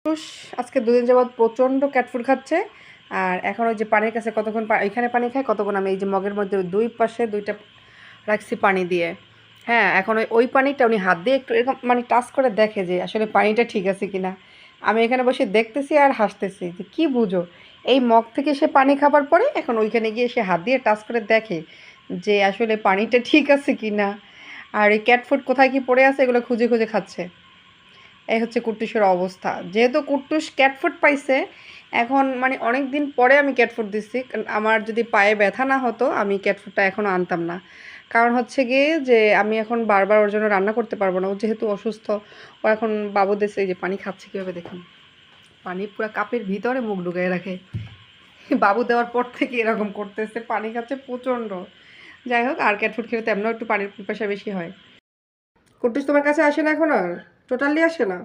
কুট্টুস আজকে 2 দিন যাবৎ প্রচণ্ড ক্যাট ফুড খাচ্ছে। আর এখন ওই যে পানির কাছে কতক্ষণ এখানে পানি খায়, কতক্ষণ আমি এই যে মগের মধ্যে 2 পাশে 2টা রাখছি পানি দিয়ে। হ্যাঁ, এখন ওই পানিটা উনি হাত দিয়ে একটু এরকম মানে টাচ করে দেখে যে আসলে পানিটা ঠিক আছে কিনা। আমি এখানে বসে দেখতেছি আর হাসতেছি যে কি বুঝো, এই মগ থেকে সে পানি খাবার পরে এখন ওইখানে গিয়ে সে হাত দিয়ে টাচ করে দেখে যে আসলে পানিটা ঠিক আছে কিনা। আর এই ক্যাট ফুড কোথায় কি পড়ে আছে এগুলো খুঁজে খুঁজে খাচ্ছে। এই হচ্ছে কুট্টুসের অবস্থা। যেহেতু কুট্টুস ক্যাট ফুড পাইছে, এখন মানে অনেক দিন পরে আমি ক্যাট ফুড দিচ্ছি। কারণ আমার যদি পায়ে ব্যথা না হতো আমি ক্যাট ফুডটা এখনও আনতাম না। কারণ হচ্ছে গিয়ে যে আমি এখন বারবার ওর জন্য রান্না করতে পারবো না। ও যেহেতু অসুস্থ, ও এখন বাবু দেশে এই যে পানি খাচ্ছে কীভাবে দেখুন। পানি পুরো কাপের ভিতরে মুখ ঢুকিয়ে রাখে। বাবু দেওয়ার পর থেকে এরকম করতেছে, পানি খাচ্ছে প্রচণ্ড। যাই হোক, আর ক্যাট ফুড খেলে তেমনও একটু পানির পিপাসা বেশি হয়। কুট্টুস তোমার কাছে আসে না এখন, আর টোটালি আসে না।